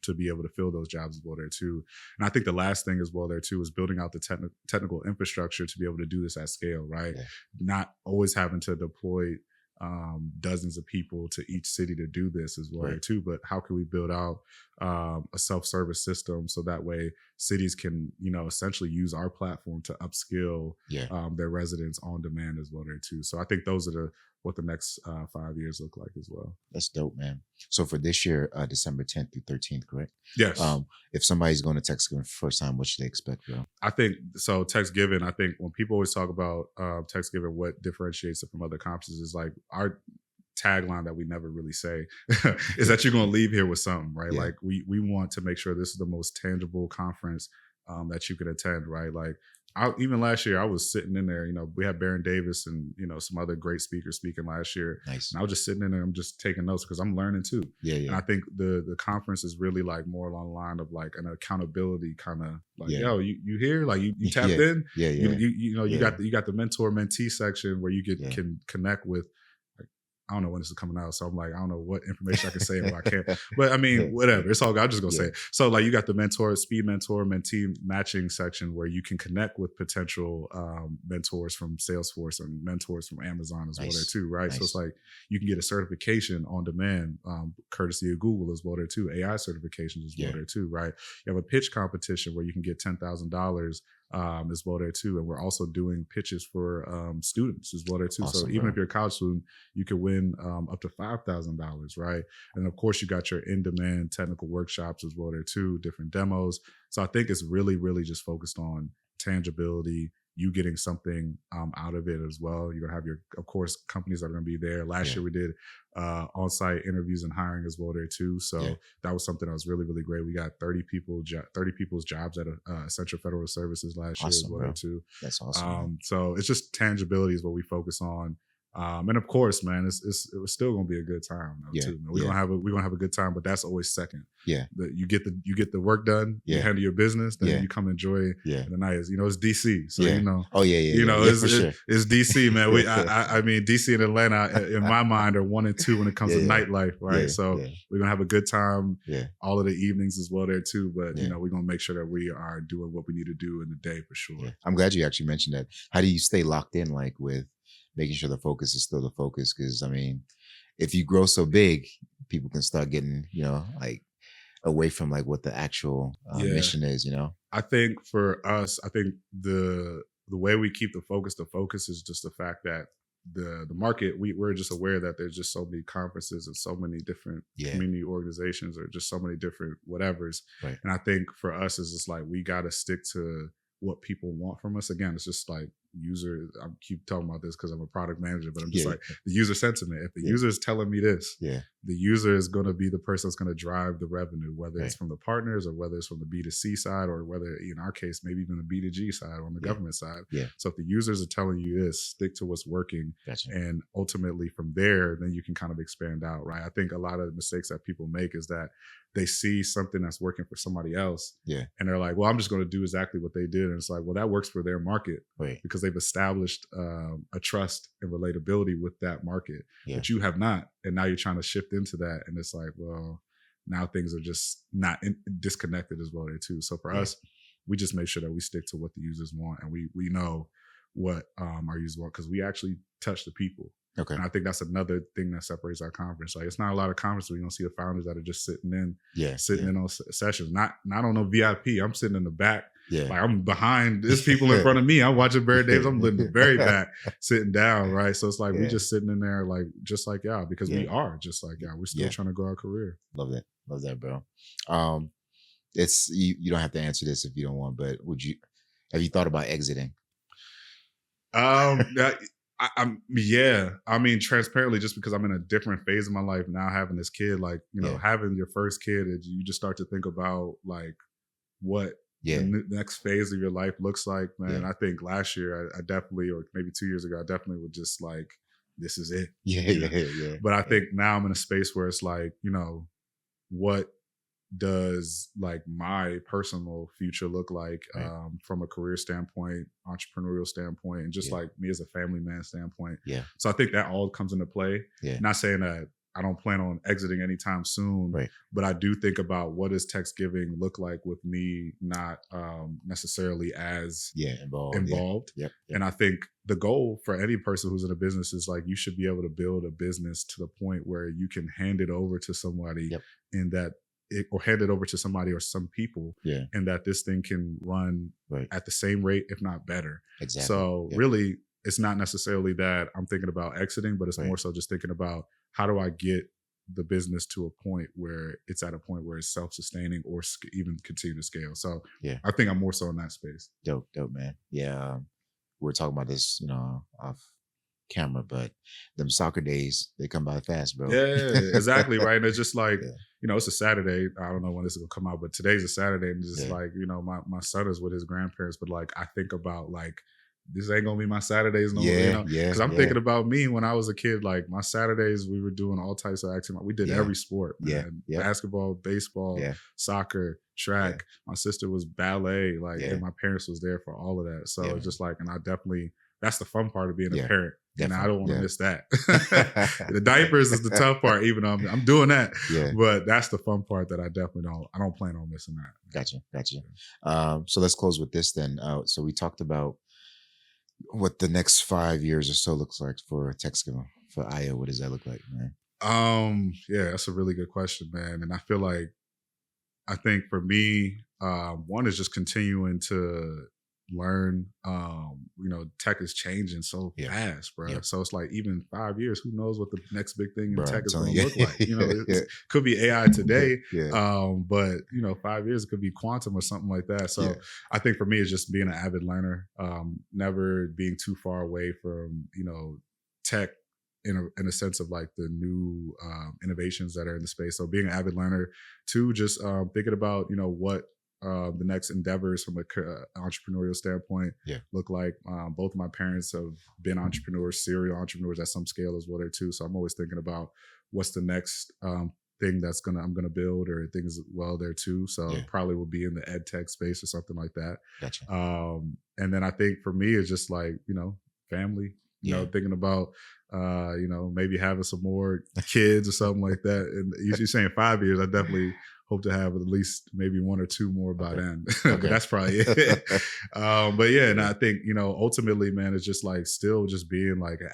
to be able to fill those jobs as well there too. And I think the last thing as well there too is building out the technical infrastructure to be able to do this at scale, right? Not always having to deploy dozens of people to each city to do this as well too, but how can we build out a self-service system so that way cities can, essentially use our platform to upskill their residents on demand as well there too. So I think those are what the next 5 years look like as well. That's dope, man. So for this year, December 10th through 13th, correct? Yes. If somebody's going to Techsgiving for the first time, what should they expect, bro? I think so. Techsgiving, I think when people always talk about Techsgiving, what differentiates it from other conferences is like our tagline that we never really say is that you're going to leave here with something, right? Like we want to make sure this is the most tangible conference that you can attend, right? Like even last year, I was sitting in there, we had Baron Davis and, some other great speakers speaking last year. Nice. And I was just sitting in there, I'm just taking notes because I'm learning too. And I think the conference is really like more along the line of like an accountability kind of like, yo, you here? Like you tapped in? You got the mentor mentee section where you can connect with. I don't know when this is coming out, so I'm like, I don't know what information I can say and what I can't. But I mean, whatever. It's all good. I'm just gonna say it. So like, you got the speed mentor, mentee matching section where you can connect with potential mentors from Salesforce and mentors from Amazon as well there too, right? So it's like you can get a certification on demand, courtesy of Google as well there too. AI certifications as well there too, right? You have a pitch competition where you can get $10,000 as well there too. And we're also doing pitches for students as well there too. Awesome, so even if you're a college student, you can win up to $5,000, right? And of course, you got your in-demand technical workshops as well there too, different demos. So I think it's really, really just focused on tangibility, you getting something out of it as well. You're gonna have of course, companies that are gonna be there. Last year we did on-site interviews and hiring as well there too. So that was something that was really, really great. We got 30 people's jobs at Central Federal Services last year as well there too. That's awesome. So it's just tangibility is what we focus on. And of course, man, it was still gonna be a good time though, too. Man. We're gonna have a good time, but that's always second. You get the work done, you handle your business, then you come enjoy the night. It's DC, so it's DC, man. I mean, DC and Atlanta in my mind are 1 and 2 when it comes to nightlife, right? So we're gonna have a good time all of the evenings as well there too. But we're gonna make sure that we are doing what we need to do in the day for sure. I'm glad you actually mentioned that. How do you stay locked in, like with making sure the focus is still the focus? Because I mean, if you grow so big, people can start getting, like away from like what the actual mission is, I think for us, the way we keep the focus is just the fact that the market, we're just aware that there's just so many conferences and so many different community organizations or just so many different whatevers. Right. And I think for us, it's just like, we got to stick to what people want from us. Again, it's just like I keep talking about this because I'm a product manager, but I'm just like the user sentiment. If the user is telling me this, the user is going to be the person that's going to drive the revenue, whether it's from the partners or whether it's from the B2C side or whether in our case, maybe even the B2G side on the government side. So if the users are telling you this, stick to what's working. And ultimately from there, then you can kind of expand out, right? I think a lot of the mistakes that people make is that they see something that's working for somebody else. And they're like, well, I'm just going to do exactly what they did. And it's like, well, that works for their market because they've established a trust and relatability with that market, but you have not. And now you're trying to shift into that. And it's like, well, now things are just not disconnected as well there too. So for us, we just make sure that we stick to what the users want. And we know what our users want because we actually touch the people. And I think that's another thing that separates our conference. Like, it's not a lot of conferences where you don't see the founders that are just sitting in on sessions. Not on no VIP. I'm sitting in the back Yeah. Like I'm behind, there's people in front of me. I'm watching Barry Davis. I'm in the very back, sitting down, right? So it's like we just sitting in there, like just like y'all, because we are just like y'all. We're still trying to grow our career. Love that, bro. It's you don't have to answer this if you don't want, but have you thought about exiting? I mean, transparently, just because I'm in a different phase of my life now, having this kid, like, you know, having your first kid, you just start to think about like what the next phase of your life looks like, man. I think last year I definitely, or maybe 2 years ago, I definitely would just like, this is it. Yeah. But I think now I'm in a space where it's like, you know, what does like my personal future look like from a career standpoint, entrepreneurial standpoint, and just like me as a family man standpoint. So I think that all comes into play. Not saying that I don't plan on exiting anytime soon, but I do think about what does Techsgiving look like with me not necessarily as involved. And I think the goal for any person who's in a business is like, you should be able to build a business to the point where you can hand it over to somebody and that or hand it over to somebody or some people, and that this thing can run at the same rate, if not better. Exactly. So really, it's not necessarily that I'm thinking about exiting, but it's more so just thinking about how do I get the business to a point where it's at a point where it's self-sustaining or even continue to scale. So I think I'm more so in that space. Dope, man. Yeah, we were talking about this, you know, off camera, but them soccer days, they come by fast, bro. Yeah, exactly. Right. And it's just like, you know, it's a Saturday. I don't know when this is gonna come out, but today's a Saturday, and it's just like, you know, my son is with his grandparents, but like I think about like, this ain't gonna be my Saturdays no more, you know? Because I'm thinking about me when I was a kid. Like my Saturdays, we were doing all types of activity. We did every sport, man. Basketball, baseball, soccer, track. My sister was ballet, like, and my parents was there for all of that. So it's just like, and I definitely, that's the fun part of being a parent. And I don't want to miss that. The diapers is the tough part, even though I'm doing that. But that's the fun part that I don't plan on missing that. Gotcha. So let's close with this then. So we talked about what the next 5 years or so looks like for Techsgiving, for IO. What does that look like, man? Yeah, that's a really good question, man. And I feel like, I think for me, one is just continuing to learn. You know, tech is changing so fast, bro. So it's like, even 5 years, who knows what the next big thing in tech is going to look like? You know, it could be AI today, but you know, 5 years it could be quantum or something like that. So I think for me, it's just being an avid learner, never being too far away from, you know, tech in a sense of like the new innovations that are in the space. So being an avid learner. Two, just thinking about, you know, what the next endeavors from a entrepreneurial standpoint look like. Both of my parents have been entrepreneurs, serial entrepreneurs at some scale as well there too. So I'm always thinking about what's the next thing I'm gonna build, or things well there too. So probably will be in the ed tech space or something like that. Gotcha. And then I think for me, it's just like, you know, family. You know, thinking about you know, maybe having some more kids or something like that. And you're saying 5 years, I definitely hope to have at least maybe 1 or 2 more by then. But that's probably it. But yeah, and I think, you know, ultimately, man, it's just like still just being like an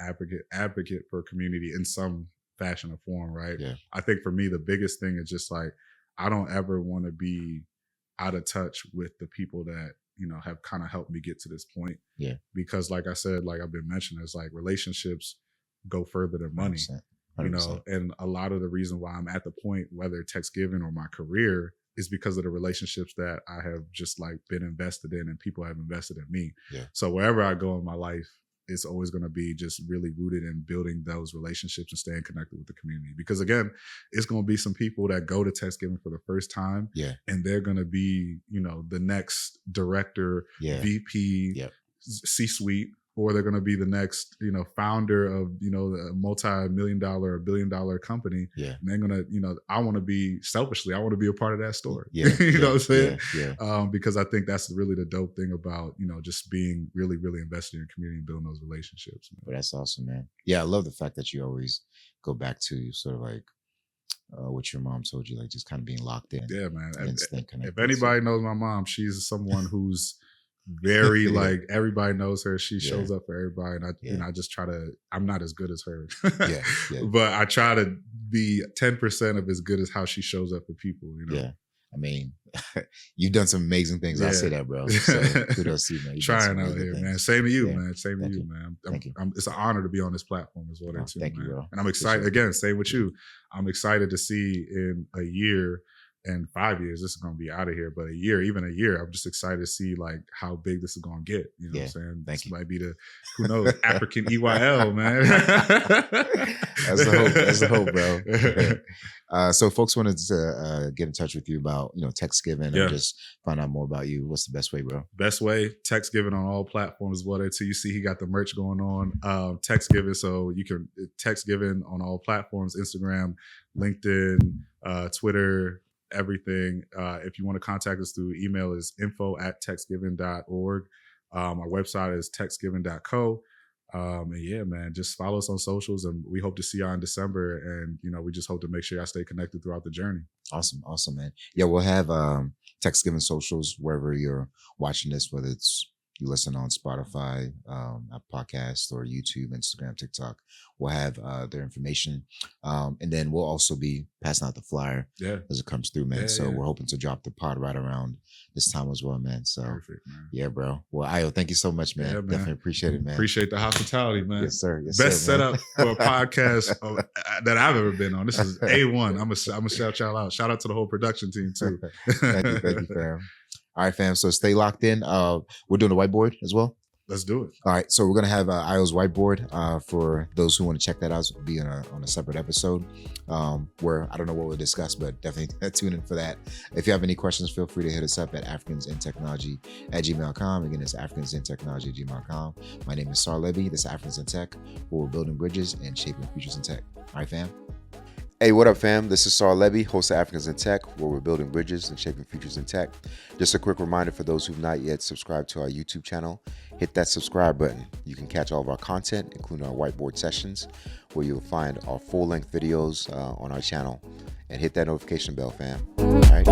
advocate for community in some fashion or form, right? I think for me, the biggest thing is just like, I don't ever want to be out of touch with the people that, you know, have kind of helped me get to this point. Because like I said, like I've been mentioning, it's like relationships go further than money. 100%. You know, and a lot of the reason why I'm at the point, whether Techsgiving or my career, is because of the relationships that I have just like been invested in, and people have invested in me. So wherever I go in my life, it's always going to be just really rooted in building those relationships and staying connected with the community. Because again, it's going to be some people that go to Techsgiving for the first time, and they're going to be, you know, the next director, VP, C-suite, or they're going to be the next, you know, founder of, you know, a multi-million-dollar or billion-dollar company. And they're going to, you know, I want to be, selfishly, I want to be a part of that story. You know what I'm saying? Because I think that's really the dope thing about, you know, just being really, really invested in your community and building those relationships. Well, that's awesome, man. Yeah, I love the fact that you always go back to sort of like what your mom told you, like just kind of being locked in. Yeah, man. If anybody knows my mom, she's someone who's very like, everybody knows her. She shows up for everybody, and I, you know, I just try to. I'm not as good as her, but I try to be 10% of as good as how she shows up for people. You know. I mean, you've done some amazing things. Yeah. I'll say that, bro. So kudos to you, man. You've done some Trying out really here, good man. things. Same to you, Yeah. man. Same to Thank you, you. man. Thank you. It's an honor to be on this platform as well, Oh, too, thank man. you, bro. And I'm excited. Appreciate it. Again, same with you. I'm excited to see in a year and 5 years, this is going to be out of here, but even a year, I'm just excited to see like how big this is going to get. You know what I'm saying? Thank you. Might be who knows, African EYL, man. That's the hope, bro. So folks wanted to get in touch with you about, Techsgiving or just find out more about you. What's the best way, bro? Best way, Techsgiving on all platforms. What until you see he got the merch going on. Techsgiving, so you can Techsgiving on all platforms, Instagram, LinkedIn, Twitter, everything. If you want to contact us through email is info@techsgiving.org. Our website is techsgiving.co. And yeah, man, just follow us on socials, and we hope to see y'all in December. And we just hope to make sure y'all stay connected throughout the journey. Awesome, man. Yeah, we'll have Techsgiving socials wherever you're watching this, whether it's you listen on Spotify, a podcast, or YouTube, Instagram, TikTok. We'll have their information. And then we'll also be passing out the flyer as it comes through, man. So we're hoping to drop the pod right around this time as well, man. So perfect, man. Yeah, bro. Well, Ayo, thank you so much, man. Definitely appreciate it, man. Appreciate the hospitality, man. Yes, sir. Best setup for a podcast that I've ever been on. This is A1. I'm gonna shout y'all out. Shout out to the whole production team too. Thank you, fam. All right, fam. So stay locked in. We're doing the whiteboard as well. Let's do it. All right. So we're gonna have Ayo's whiteboard for those who want to check that out. It'll be on a separate episode where I don't know what we'll discuss, but definitely tune in for that. If you have any questions, feel free to hit us up at africansintechnology@gmail.com. Again, it's africansintechnology@gmail.com. My name is Sar Levy. This is Africans in Tech, where we're building bridges and shaping futures in tech. All right, fam. Hey, what up, fam? This is Sar Levy, host of Africans in Tech, where we're building bridges and shaping futures in tech. Just a quick reminder for those who've not yet subscribed to our YouTube channel, hit that subscribe button. You can catch all of our content, including our whiteboard sessions, where you'll find our full-length videos on our channel. And hit that notification bell, fam. All right?